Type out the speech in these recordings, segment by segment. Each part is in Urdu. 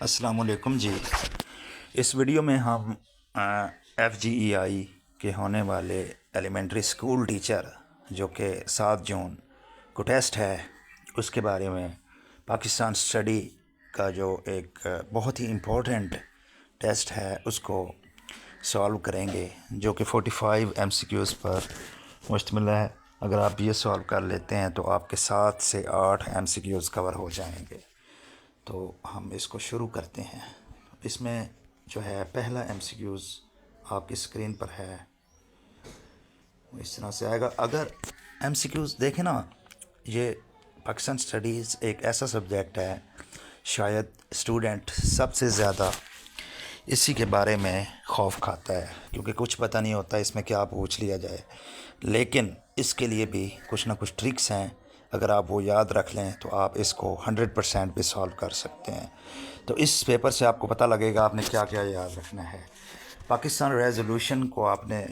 السلام علیکم جی۔ اس ویڈیو میں ہم FGEI کے ہونے والے ایلیمنٹری اسکول ٹیچر جو کہ 7 جون کو ٹیسٹ ہے اس کے بارے میں پاکستان اسٹڈی کا جو ایک بہت ہی امپورٹنٹ ٹیسٹ ہے اس کو سالو کریں گے، جو کہ 45 MCQs پر مشتمل ہے۔ اگر آپ یہ سالو کر لیتے ہیں تو آپ کے 7 سے 8 MCQs کور ہو جائیں گے۔ تو ہم اس کو شروع کرتے ہیں۔ اس میں جو ہے پہلا MCQs آپ کی اسکرین پر ہے، اس طرح سے آئے گا۔ اگر MCQs دیکھیں نا، یہ پاکستان اسٹڈیز ایک ایسا سبجیکٹ ہے، شاید اسٹوڈنٹ سب سے زیادہ اسی کے بارے میں خوف کھاتا ہے، کیونکہ کچھ پتہ نہیں ہوتا اس میں کیا پوچھ لیا جائے، لیکن اس کے لیے بھی کچھ نہ کچھ ٹرکس ہیں۔ اگر آپ وہ یاد رکھ لیں تو آپ اس کو 100% بھی سالو کر سکتے ہیں۔ تو اس پیپر سے آپ کو پتہ لگے گا آپ نے کیا کیا یاد رکھنا ہے۔ پاکستان ریزولوشن کو آپ نے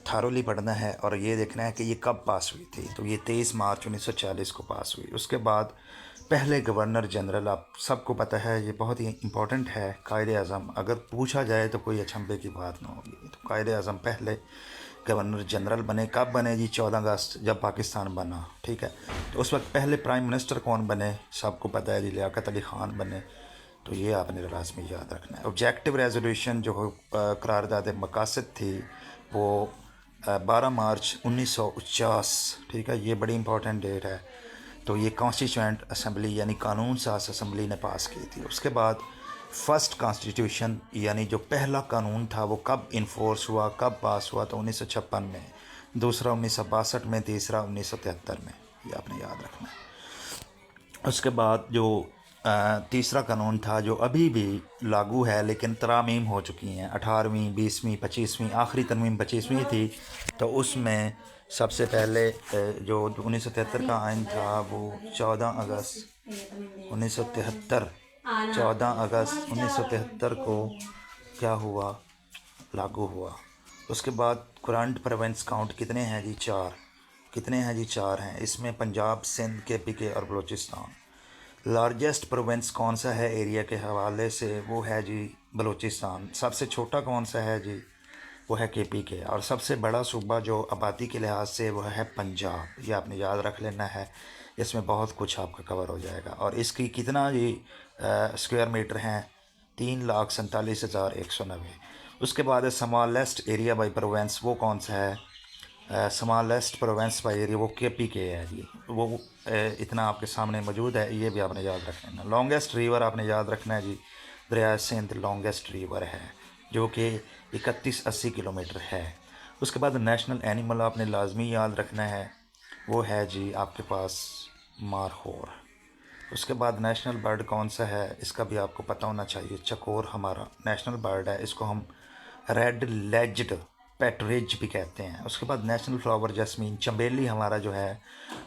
تھارولی پڑھنا ہے اور یہ دیکھنا ہے کہ یہ کب پاس ہوئی تھی۔ تو یہ 23 مارچ 1940 کو پاس ہوئی۔ اس کے بعد پہلے گورنر جنرل، آپ سب کو پتہ ہے یہ بہت ہی امپورٹنٹ ہے، قائد اعظم۔ اگر پوچھا جائے تو کوئی اچھمبے کی بات نہ ہوگی۔ تو قائد اعظم پہلے گورنر جنرل بنے، کب بنے جی؟ 14 اگست جب پاکستان بنا، ٹھیک ہے۔ تو اس وقت پہلے پرائم منسٹر کون بنے؟ سب کو پتہ ہے جی، لیاقت علی خان بنے۔ تو یہ آپ نے لازمی یاد رکھنا ہے۔ آبجیکٹیو ریزولوشن جو قرارداد مقاصد تھی وہ 12 مارچ 1949، ٹھیک ہے، یہ بڑی امپورٹنٹ ڈیٹ ہے۔ تو یہ کانسٹیٹیوئنٹ اسمبلی یعنی قانون ساز اسمبلی نے پاس کی تھی۔ اس کے بعد فرسٹ کانسٹیٹیوشن یعنی جو پہلا قانون تھا وہ کب انفورس ہوا، کب پاس ہوا؟ تو 1956 میں، دوسرا 1962 میں، تیسرا 1973 میں۔ یہ آپ نے یاد رکھنا ہے۔ اس کے بعد جو تیسرا قانون تھا جو ابھی بھی لاگو ہے لیکن ترامیم ہو چکی ہیں، 18ویں، 20ویں، 25ویں، آخری ترمیم 25ویں تھی۔ تو اس میں سب سے پہلے جو 1973 کا آئین تھا وہ 14 اگست 1973 کو کیا ہوا؟ لاگو ہوا۔ اس کے بعد کرنٹ پروونس کاؤنٹ کتنے ہیں جی؟ 4۔ کتنے ہیں جی؟ 4 ہیں۔ اس میں پنجاب، سندھ، KPK اور بلوچستان۔ لارجسٹ پروونس کون سا ہے ایریا کے حوالے سے؟ وہ ہے جی بلوچستان۔ سب سے چھوٹا کون سا ہے جی؟ وہ ہے KPK۔ اور سب سے بڑا صوبہ جو آبادی کے لحاظ سے وہ ہے پنجاب۔ یہ آپ نے یاد رکھ لینا ہے، اس میں بہت کچھ آپ کا کور ہو جائے گا۔ اور اس کی کتنا جی اسکوائر میٹر ہیں؟ 3,47,190۔ اس کے بعد سمالسٹ ایریا بائی پروونس، وہ کون سا ہے؟ سمالسٹ پروونس بائی ایریا وہ KPK ہے جی، وہ اتنا آپ کے سامنے موجود ہے، یہ بھی آپ نے یاد رکھنا ہے۔ لانگیسٹ ریور آپ نے یاد رکھنا ہے جی، دریائے سندھ لانگیسٹ ریور ہے جو کہ 3180 کلومیٹر ہے۔ اس کے بعد نیشنل اینیمل آپ نے لازمی یاد رکھنا ہے، وہ ہے جی آپ کے پاس مارخور۔ اس کے بعد نیشنل برڈ کون سا ہے؟ اس کا بھی آپ کو پتہ ہونا چاہیے، چکور ہمارا نیشنل برڈ ہے، اس کو ہم ریڈ لیجڈ پیٹریج بھی کہتے ہیں۔ اس کے بعد نیشنل فلاور جسمین، چنبیلی ہمارا جو ہے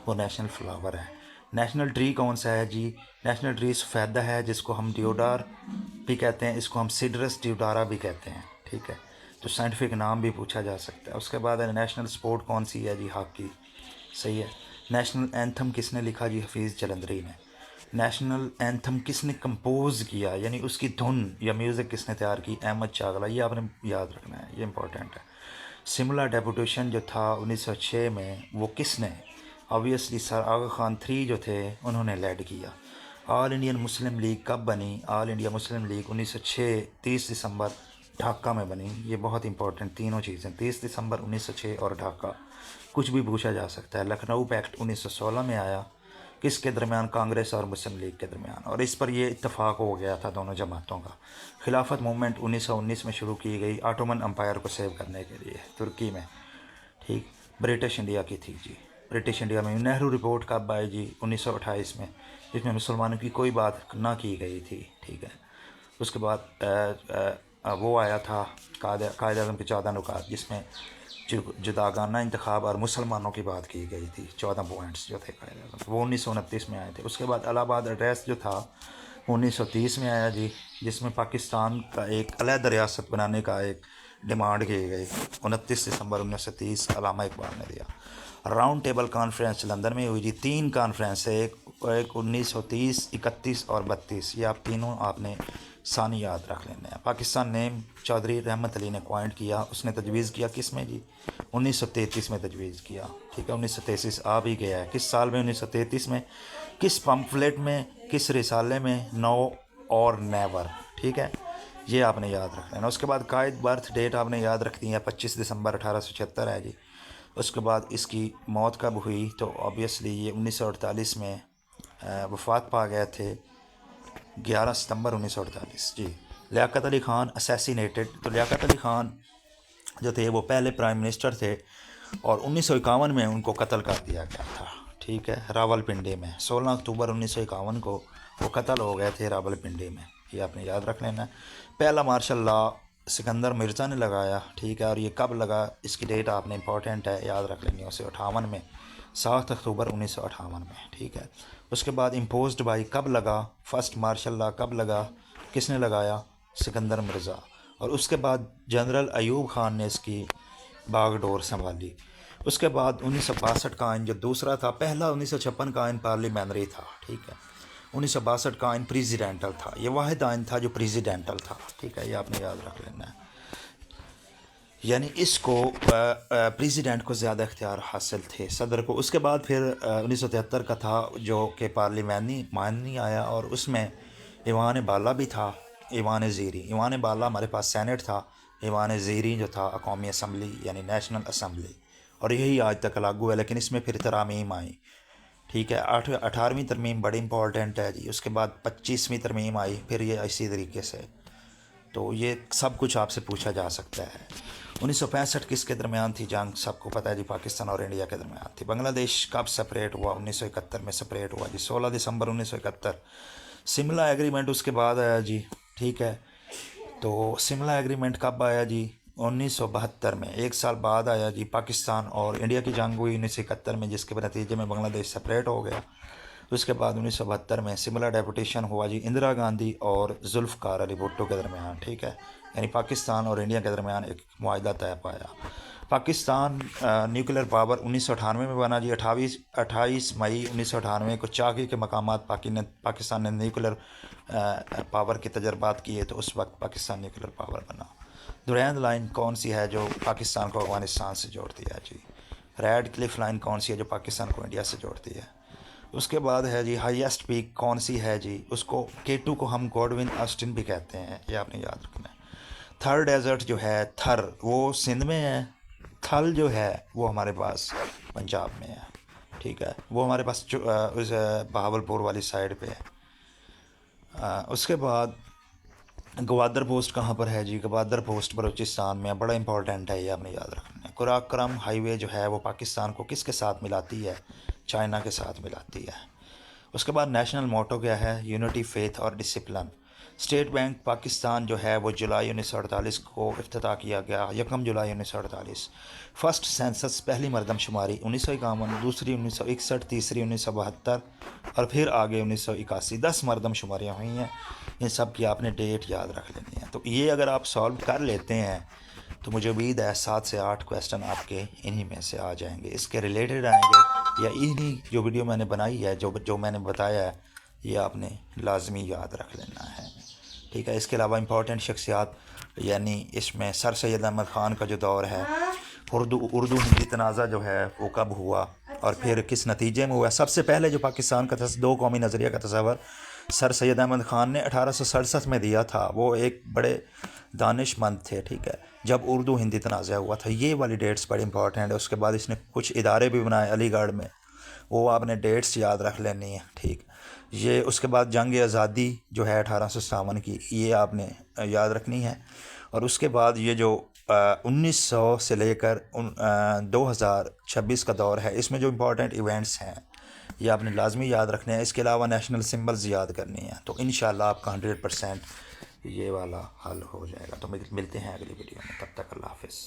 وہ نیشنل فلاور ہے۔ نیشنل ٹری کون سا ہے جی؟ نیشنل ٹری سفیدہ ہے جس کو ہم ڈیوڈار بھی کہتے ہیں، اس کو ہم سیڈرس ڈیوڈارا بھی کہتے ہیں، ٹھیک ہے۔ تو سائنٹیفک نام بھی پوچھا جا سکتا ہے۔ اس کے بعد نیشنل سپورٹ کون سی ہے جی؟ ہاکی، صحیح ہے۔ نیشنل اینتھم کس نے لکھا جی؟ حفیظ جلندری نے۔ نیشنل اینتھم کس نے کمپوز کیا یعنی اس کی دھن یا میوزک کس نے تیار کی؟ احمد چاغلہ۔ یہ آپ نے یاد رکھنا ہے، یہ امپورٹنٹ ہے۔ سملا ڈیپوٹیشن جو تھا 1906 میں، وہ کس نے؟ آبویسلی سر آغا خان 3 جو تھے انہوں نے لیڈ کیا۔ آل انڈین مسلم لیگ کب بنی؟ آل انڈیا مسلم لیگ 1906 30 دسمبر ڈھاکہ میں بنی۔ یہ بہت امپورٹنٹ تینوں چیزیں، 30 دسمبر 1906 اور ڈھاکہ۔ کچھ بھی پوچھا جا سکتا ہے۔ لکھنؤ پیکٹ 1916 میں آیا، کس کے درمیان؟ کانگریس اور مسلم لیگ کے درمیان، اور اس پر یہ اتفاق ہو گیا تھا دونوں جماعتوں کا۔ خلافت موومنٹ 1919 میں شروع کی گئی آٹومن امپائر کو سیو کرنے کے لیے ترکی میں، ٹھیک۔ برٹش انڈیا کی تھی جی، برٹش انڈیا میں۔ نہرو رپورٹ کب آئی جی؟ 1928 میں، جس میں مسلمانوں کی کوئی بات نہ کی گئی تھی، ٹھیک ہے۔ اس کے بعد وہ آیا تھا قائد اعظم کے 14 نکات، جس میں جداگانہ انتخاب اور مسلمانوں کی بات کی گئی تھی، 14 پوائنٹس جو تھے قائد اعظم، وہ 1929 میں آئے تھے۔ اس کے بعد الہ آباد ایڈریس جو تھا 1930 میں آیا جی، جس میں پاکستان کا ایک علیحدہ ریاست بنانے کا ایک ڈیمانڈ کی گئی، 29 دسمبر 1930 علامہ اقبال نے دیا۔ راؤنڈ ٹیبل کانفرنس لندن میں ہوئی جی. 3 کانفرنس ہے، ایک 1930، 31 اور 32. یہ آپ تینوں آپ نے ثانی یاد رکھ لینا ہے. پاکستان نیم چودھری رحمت علی نے کوائنٹ کیا. اس نے تجویز کیا کس میں جی؟ 1933 میں تجویز کیا. ٹھیک ہے، 1933 آ بھی گیا ہے. کس سال میں؟ 1933 میں. کس پمفلیٹ میں، کس رسالے میں؟ نو اور نیور. ٹھیک ہے، یہ آپ نے یاد رکھ لینا. اس کے بعد قائد برتھ ڈیٹ آپ نے یاد رکھنی ہے، 25 دسمبر 1876 ہے جی. اس کے بعد اس کی موت کب ہوئی؟ تو آبویسلی یہ 1948 میں وفات پا گئے تھے، 11 ستمبر 1948 جی. لیاقت علی خان اسیسینیٹڈ. تو لیاقت علی خان جو تھے وہ پہلے پرائم منسٹر تھے، اور 1951 میں ان کو قتل کر دیا گیا تھا. ٹھیک ہے، راول پنڈی میں 16 اکتوبر 1951 کو وہ قتل ہو گئے تھے راول پنڈی میں. یہ آپ نے یاد رکھ لینا. پہلا مارشل لا سکندر مرزا نے لگایا. ٹھیک ہے، اور یہ کب لگا؟ اس کی ڈیٹ آپ نے امپورٹنٹ ہے، یاد رکھ لینی ہے. 1958 میں، 7 اکتوبر 1958 میں. ٹھیک ہے. اس کے بعد امپوزڈ بائی کب لگا؟ فرسٹ مارشل لا کب لگا؟ کس نے لگایا؟ سکندر مرزا. اور اس کے بعد جنرل ایوب خان نے اس کی باغ ڈور سنبھالی. اس کے بعد 1962 کا آئین جو دوسرا تھا، پہلا 1956 کا آئین پارلیمنری تھا. ٹھیک ہے، 1962 کا آئین پریزیڈنٹل تھا. یہ واحد آئین تھا جو پریزیڈنٹل تھا. ٹھیک ہے، یہ آپ نے یاد رکھ لینا ہے. یعنی اس کو پریزیڈنٹ کو زیادہ اختیار حاصل تھے، صدر کو. اس کے بعد پھر 1973 کا تھا جو کہ پارلیمانی آیا، اور اس میں ایوان بالا بھی تھا، ایوان زیری. ایوان بالا ہمارے پاس سینٹ تھا، ایوان زیری جو تھا قومی اسمبلی یعنی نیشنل اسمبلی، اور یہی آج تک لاگو ہے. لیکن اس میں پھر ترامیم آئی. ٹھیک ہے، 18ویں ترمیم بڑی امپورٹنٹ ہے جی. اس کے بعد 25ویں ترمیم آئی، پھر یہ اسی طریقے سے. تو یہ سب کچھ آپ سے پوچھا جا سکتا ہے. 1965 کس کے درمیان تھی جنگ؟ سب کو پتہ ہے جی، پاکستان اور انڈیا کے درمیان تھی. بنگلہ دیش کب سپریٹ ہوا؟ 1971 میں سپریٹ ہوا جی، 16 دسمبر 1971. سملا ایگریمنٹ اس کے بعد آیا جی. ٹھیک ہے، تو سملا ایگریمنٹ کب آیا جی؟ 1972 میں، 1 سال بعد آیا جی. پاکستان اور انڈیا کی جنگ ہوئی 1971 میں، جس کے نتیجے میں بنگلہ دیش سپریٹ ہو گیا. اس کے بعد 1972 میں سملا ڈیپوٹیشن ہوا جی اندرا گاندھی اور ذوالفقار علی بھٹو کے درمیان. ٹھیک ہے، یعنی پاکستان اور انڈیا کے درمیان ایک معاہدہ طے پایا. پاکستان نیوکلیر پاور 1998 میں بنا جی. 28 مئی 1998 کو چاقی کے مقامات پاکستان نے نیوکلیر پاور کے تجربات کیے، تو اس وقت پاکستان نیوکلیر پاور بنا. دریند لائن کون سی ہے جو پاکستان کو افغانستان سے جوڑتی ہے جی؟ ریڈ کلف لائن کون سی ہے جو پاکستان کو انڈیا سے جوڑتی ہے؟ اس کے بعد ہے جی ہائیسٹ پیک کون سی ہے جی؟ اس کو K2 کو ہم گوڈون آسٹن بھی کہتے ہیں، یہ آپ نے یاد رکھنا ہے. تھر ڈیزرٹ جو ہے، تھر وہ سندھ میں ہے، تھل جو ہے وہ ہمارے پاس پنجاب میں ہے. ٹھیک ہے، وہ ہمارے پاس بہاولپور والی سائڈ پہ ہے. اس کے بعد گوادر پوسٹ کہاں پر ہے جی؟ گوادر پوسٹ بلوچستان میں، بڑا امپورٹنٹ ہے، یہ آپ نے یاد رکھنا ہے. قراقرم ہائی وے جو ہے وہ پاکستان کو کس کے ساتھ ملاتی ہے؟ چائنا کے ساتھ ملاتی ہے. اس کے بعد نیشنل موٹو کیا ہے؟ یونٹی، فیتھ اور ڈسپلن. اسٹیٹ بینک پاکستان جو ہے وہ جولائی 1948 کو افتتاح کیا گیا، 1 جولائی 1948. فرسٹ سینسس پہلی مردم شماری 1951، دوسری 1961، تیسری 1972 اور پھر آگے 1981. 10 مردم شماریاں ہوئی ہیں. ان سب کی آپ نے ڈیٹ یاد رکھ لینی ہے. تو یہ اگر آپ سالو کر لیتے ہیں تو مجھے امید ہے 7 سے 8 کویسچن آپ کے انہی میں سے آ جائیں گے، اس کے ریلیٹڈ آئیں گے، یا انہی جو ویڈیو میں نے بنائی ہے، جو میں نے بتایا ہے، یہ آپ نے لازمی یاد رکھ لینا ہے. ٹھیک ہے. اس کے علاوہ امپورٹنٹ شخصیات، یعنی اس میں سر سید احمد خان کا جو دور ہے، اردو ہندی تنازع جو ہے وہ کب ہوا اور پھر کس نتیجے میں ہوا. سب سے پہلے جو پاکستان کا 2 قومی نظریہ کا تصور سر سید احمد خان نے 1867 میں دیا تھا. وہ ایک بڑے دانش مند تھے. ٹھیک ہے، جب اردو ہندی تنازع ہوا تھا. یہ والی ڈیٹس بڑی امپورٹنٹ ہے. اس کے بعد اس نے کچھ ادارے بھی بنائے علی گڑھ میں، وہ آپ نے ڈیٹس یاد رکھ لینی ہے. ٹھیک. یہ اس کے بعد جنگ آزادی جو ہے 1857 کی، یہ آپ نے یاد رکھنی ہے. اور اس کے بعد یہ جو 1900 سے لے کر 2026 کا دور ہے، اس میں جو امپورٹنٹ ایونٹس ہیں یہ آپ نے لازمی یاد رکھنے ہیں. اس کے علاوہ نیشنل سمبلز یاد کرنی ہیں. تو انشاءاللہ آپ کا 100% یہ والا حل ہو جائے گا. تو ملتے ہیں اگلی ویڈیو میں، تب تک اللہ حافظ.